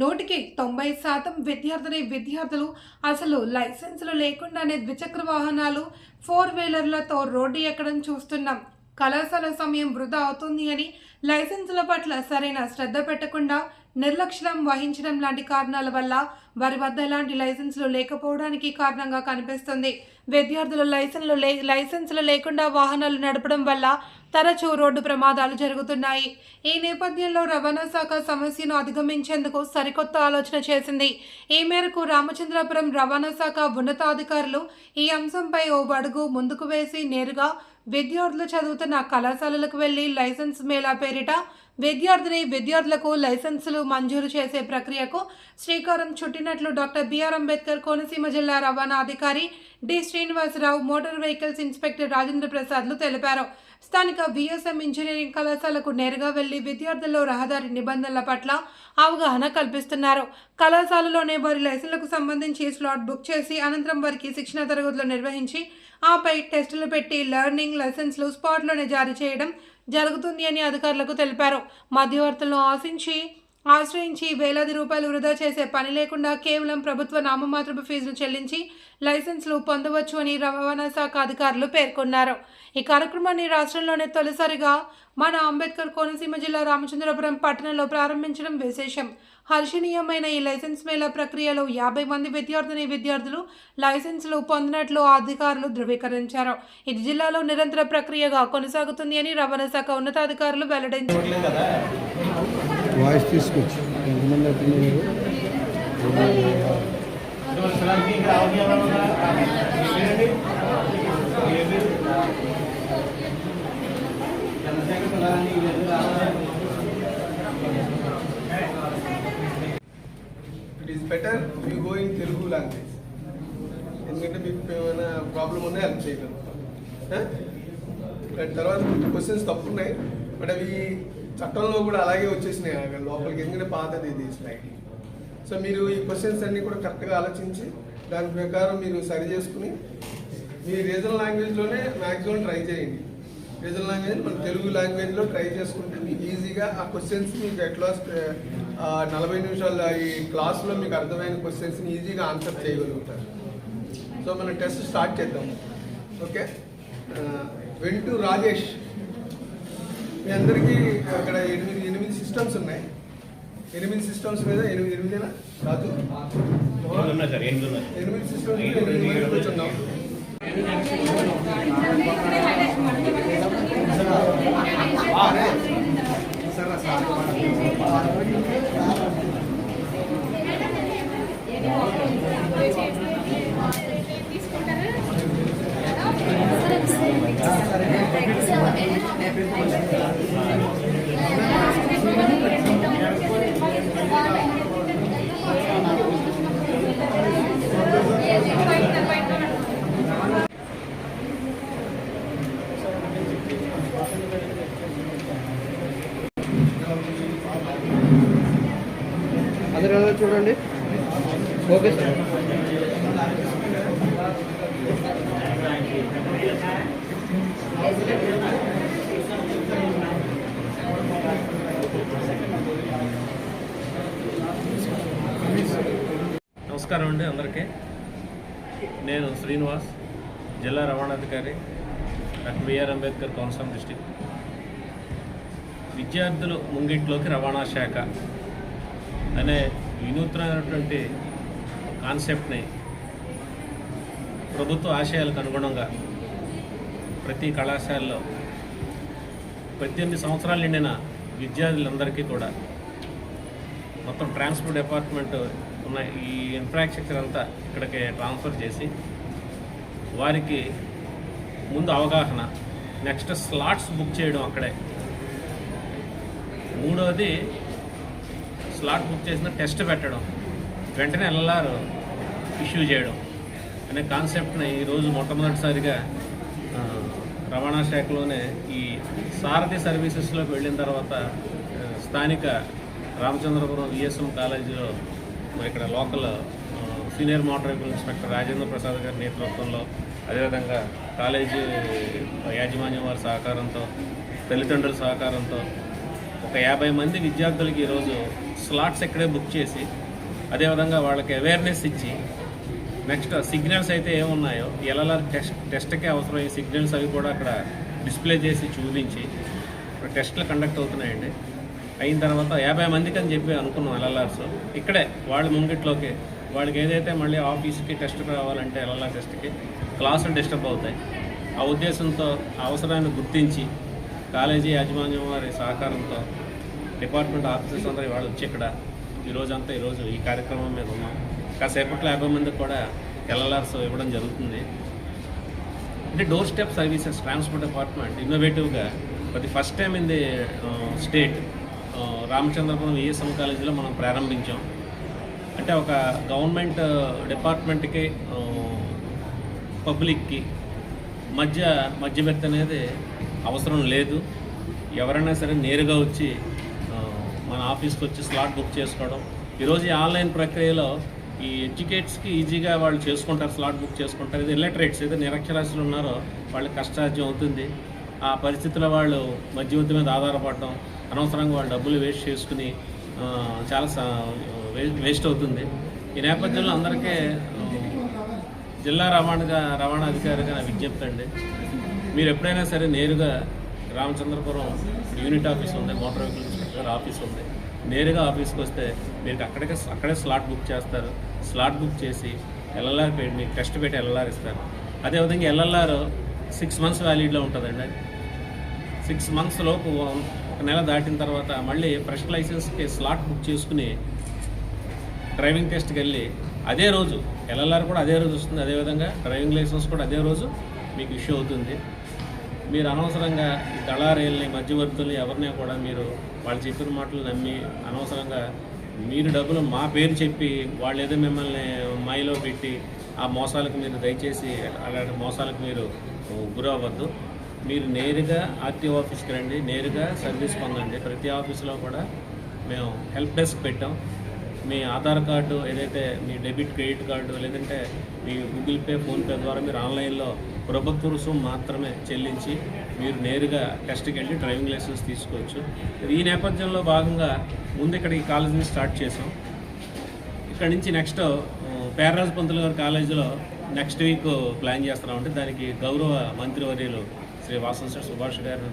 నూటికి 90% విద్యార్థులు అసలు లైసెన్సులు లేకుండానే ద్విచక్ర వాహనాలు 4 వీలర్లతో రోడ్డు ఎక్కడం చూస్తున్నాం. కళాశాల సమయం వృధా అవుతుంది అని లైసెన్సుల పట్ల సరైన శ్రద్ధ పెట్టకుండా నిర్లక్ష్యం వహించడం లాంటి కారణాల వల్ల వారి వద్ద ఎలాంటి లైసెన్సులు లేకపోవడానికి కారణంగా కనిపిస్తుంది. విద్యార్థులు లైసెన్సులు లేకుండా వాహనాలు నడపడం వల్ల తరచూ రోడ్డు ప్రమాదాలు జరుగుతున్నాయి. ఈ నేపథ్యంలో రవాణా శాఖ సమస్యను అధిగమించేందుకు సరికొత్త ఆలోచన చేసింది. ఈ మేరకు రామచంద్రపురం రవాణా శాఖ ఉన్నతాధికారులు ఈ అంశంపై ఓ అడుగు ముందుకు వేసి నేరుగా విద్యార్థులు చదువుతున్న కళాశాలలకు వెళ్లి లైసెన్స్ మేళా పేరిట విద్యార్థులకు లైసెన్సులు మంజూరు చేసే ప్రక్రియకు శ్రీకారం చుట్టినట్లు డాక్టర్ బిఆర్ అంబేద్కర్ కోనసీమ జిల్లా రవాణా అధికారి D Srinivasarao, motor vehicles inspector Rajendra ప్రసాద్లు తెలిపారు. స్థానిక విఎస్ఎం ఇంజనీరింగ్ కళాశాలకు నేరుగా వెళ్లి విద్యార్థుల్లో రహదారి నిబంధనల పట్ల అవగాహన కల్పిస్తున్నారు. కళాశాలలోనే వారి లైసెన్సులకు సంబంధించి స్లాట్ బుక్ చేసి అనంతరం వారికి శిక్షణ తరగతులు నిర్వహించి ఆపై టెస్టులు పెట్టి లెర్నింగ్ లైసెన్సులు స్పాట్లోనే జారీ చేయడం జరుగుతుంది అని అధికారులకు తెలిపారు. మధ్యవర్తులను ఆశ్రయించి వేలాది రూపాయలు వృధా చేసే పని లేకుండా కేవలం ప్రభుత్వ నామమాత్రపు ఫీజులు చెల్లించి లైసెన్సులు పొందవచ్చు అని రవాణా శాఖ అధికారులు పేర్కొన్నారు. ఈ కార్యక్రమాన్ని రాష్ట్రంలోనే తొలిసారిగా మన అంబేద్కర్ కోనసీమ జిల్లా రామచంద్రపురం పట్టణంలో ప్రారంభించడం విశేషం. హర్షణీయమైన ఈ లైసెన్స్ మేళా ప్రక్రియలో 50 మంది విద్యార్థులు లైసెన్సులు పొందినట్లు అధికారులు ధృవీకరించారు. ఇది జిల్లాలో నిరంతర ప్రక్రియగా కొనసాగుతుంది అని రవాణా శాఖ ఉన్నతాధికారులు వెల్లడించారు. It is better you go in Telugu language. ఎందుకంటే మీకు ఏమైనా ప్రాబ్లం ఉన్నా హెల్ప్ చేయగలం. తర్వాత క్వశ్చన్స్ తప్పున్నాయి, బట్ అవి చట్టంలో కూడా అలాగే వచ్చేసినాయి లోపలికి, ఎందుకంటే పాతది ఇది స్లైడ్. సో మీరు ఈ క్వశ్చన్స్ అన్నీ కూడా కరెక్ట్గా ఆలోచించి దాని ప్రకారం మీరు సరి చేసుకుని మీ రీజనల్ లాంగ్వేజ్లోనే మ్యాక్సిమం ట్రై చేయండి. రీజనల్ లాంగ్వేజ్ మన తెలుగు లాంగ్వేజ్లో ట్రై చేసుకుంటే మీకు ఈజీగా ఆ క్వశ్చన్స్ మీకు అట్లాస్ట్ 40 నిమిషాల ఈ క్లాస్లో మీకు అర్థమైన క్వశ్చన్స్ని ఈజీగా ఆన్సర్ చేయగలుగుతారు. సో మనం టెస్ట్ స్టార్ట్ చేద్దాం. ఓకే, వెంటు రాజేష్, మీ అందరికీ అక్కడ 8 సిస్టమ్స్ ఉన్నాయి. 8 సిస్టమ్స్ మీద 8 రాజు 8 సిస్టమ్స్ కూర్చున్నాం. అందరూ చూడండి. Okay sir. నమస్కారం అండి అందరికీ. నేను శ్రీనివాస్, జిల్లా రవాణాధికారి, doctor BR Ambedkar Konaseema district. విద్యార్థులు ముంగిట్లోకి రవాణా శాఖ అనే వినూత్నమైనటువంటి కాన్సెప్ట్ని ప్రభుత్వ ఆశయాలకు అనుగుణంగా ప్రతి కళాశాలలో 18 సంవత్సరాలు నిండిన విద్యార్థులందరికీ కూడా మొత్తం ట్రాన్స్పోర్ట్ డిపార్ట్మెంట్ ఉన్న ఈ ఇన్ఫ్రాస్ట్రక్చర్ అంతా ఇక్కడికి ట్రాన్స్ఫర్ చేసి వారికి ముందు అవగాహన, నెక్స్ట్ స్లాట్స్ బుక్ చేయడం అక్కడే, మూడవది స్లాట్ బుక్ చేసిన టెస్ట్ పెట్టడం, వెంటనే ఎల్ఎల్ఆర్ ఇష్యూ చేయడం అనే కాన్సెప్ట్ని ఈరోజు మొట్టమొదటిసారిగా రవాణా శాఖలోనే ఈ సారథి సర్వీసెస్లోకి వెళ్ళిన తర్వాత స్థానిక రామచంద్రపురం విఎస్ఎం కాలేజీలో ఇక్కడ local senior motor vehicle inspector Rajendra Prasad గారి నేతృత్వంలో, అదేవిధంగా కాలేజీ యాజమాన్యం వారి సహకారంతో, తల్లిదండ్రుల సహకారంతో ఒక ఒక 50 మంది విద్యార్థులకి ఈరోజు స్లాట్స్ ఇక్కడే బుక్ చేసి అదేవిధంగా వాళ్ళకి అవేర్నెస్ ఇచ్చి నెక్స్ట్ సిగ్నల్స్ అయితే ఏమున్నాయో ఎల్ఎల్ఆర్ టెస్ట్కే అవసరమయ్యే సిగ్నల్స్ అవి కూడా అక్కడ డిస్ప్లే చేసి చూపించి టెస్ట్లు కండక్ట్ అవుతున్నాయండి. అయిన తర్వాత 50 మందికి అని చెప్పి అనుకున్నాం ఎల్ఎల్ఆర్స్ ఇక్కడే వాళ్ళ ముంగిట్లోకి వాళ్ళకి ఏదైతే మళ్ళీ ఆఫీస్కి టెస్ట్ రావాలంటే ఎల్ఎల్ఆర్ టెస్ట్కి క్లాసులు డిస్టర్బ్ అవుతాయి. ఆ ఉద్దేశంతో అవసరాన్ని గుర్తించి కాలేజీ యాజమాన్యం వారి సహకారంతో డిపార్ట్మెంట్ ఆఫీసర్స్ అందరూ వాళ్ళు వచ్చి ఇక్కడ ఈరోజు ఈ కార్యక్రమం మీద ఉన్నాం. కాసేపట్లో 50 మందికి కూడా ఎల్ఎల్ఆర్స్ ఇవ్వడం జరుగుతుంది. అంటే door step services transport department ఇన్నోవేటివ్గా for the first time in the state Ramachandrapuram ESM కాలేజీలో మనం ప్రారంభించాం. అంటే ఒక గవర్నమెంట్ డిపార్ట్మెంట్కి పబ్లిక్కి మధ్యవర్తి అనేది అవసరం లేదు. ఎవరైనా సరే నేరుగా వచ్చి మన ఆఫీస్కి వచ్చి స్లాట్ బుక్ చేసుకోవడం. ఈరోజు ఈ ఆన్లైన్ ప్రక్రియలో ఈ ఎడ్యుకేట్స్కి ఈజీగా వాళ్ళు చేసుకుంటారు, స్లాట్ బుక్ చేసుకుంటారు. ఇది ఇల్లటరేట్స్ ఏదో నిరక్షరాస్యులు ఉన్నారో వాళ్ళకి కష్టార్జం అవుతుంది. ఆ పరిస్థితుల్లో వాళ్ళు మధ్యవర్తి మీద ఆధారపడడం, అనవసరంగా వాళ్ళు డబ్బులు వేస్ట్ చేసుకుని చాలా వేస్ట్ అవుతుంది. ఈ నేపథ్యంలో అందరికీ జిల్లా రవాణా అధికారిగా నా విజ్ఞప్తి అండి, మీరు ఎప్పుడైనా సరే నేరుగా రామచంద్రపురం యూనిట్ ఆఫీస్ ఉంది, మోటార్ వెహికల్ ఇన్స్పెక్టర్ ఆఫీస్ ఉంది, నేరుగా ఆఫీస్కి వస్తే మీకు అక్కడే స్లాట్ బుక్ చేస్తారు. స్లాట్ బుక్ చేసి ఎల్ఎల్ఆర్ పెట్టి మీకు టెస్ట్ పెట్టి ఎల్ఎల్ఆర్ ఇస్తారు. అదేవిధంగా ఎల్ఎల్ఆర్ 6 మంత్స్ వ్యాలిడ్లో ఉంటుందండి. 6 మంత్స్ లోపు ఒక నెల దాటిన తర్వాత మళ్ళీ ఫ్రెష్ లైసెన్స్కి స్లాట్ బుక్ చేసుకుని డ్రైవింగ్ టెస్ట్కి వెళ్ళి అదే రోజు ఎల్ఎల్ఆర్ కూడా అదే రోజు వస్తుంది. అదేవిధంగా డ్రైవింగ్ లైసెన్స్ కూడా అదే రోజు మీకు ఇష్యూ అవుతుంది. మీరు అనవసరంగా ఈ దళారీల్ని మధ్యవర్తుల్ని ఎవరిని కూడా మీరు వాళ్ళు చెప్పిన మాటలు నమ్మి అనవసరంగా మీరు డబ్బులు మా పేరు చెప్పి వాళ్ళు ఏదో మిమ్మల్ని మాయలో పెట్టి ఆ మోసాలకు మీరు దయచేసి అలాంటి మోసాలకు మీరు గురవ్వద్దు. మీరు నేరుగా ఆర్టీఓ ఆఫీస్కి రండి, నేరుగా సర్వీస్ పొందండి. ప్రతి ఆఫీసులో కూడా మేము హెల్ప్ డెస్క్ పెట్టాం. మీ ఆధార్ కార్డు ఏదైతే మీ డెబిట్ క్రెడిట్ కార్డు లేదంటే మీ గూగుల్ పే ఫోన్పే ద్వారా మీరు ఆన్లైన్లో ప్రభుత్వ రుసుము మాత్రమే చెల్లించి మీరు నేరుగా టెస్ట్కి వెళ్ళి డ్రైవింగ్ లైసెన్స్ తీసుకోవచ్చు. ఈ నేపథ్యంలో భాగంగా ముందు ఇక్కడ ఈ కాలేజీని స్టార్ట్ చేసాం. ఇక్కడ నుంచి నెక్స్ట్ పేర్రాజు పంతులు గారి కాలేజీలో నెక్స్ట్ వీక్ ప్లాన్ చేస్తున్నామంటే దానికి గౌరవ మంత్రివర్యులు శ్రీ వాసంశెట్టి సుభాష్ గారు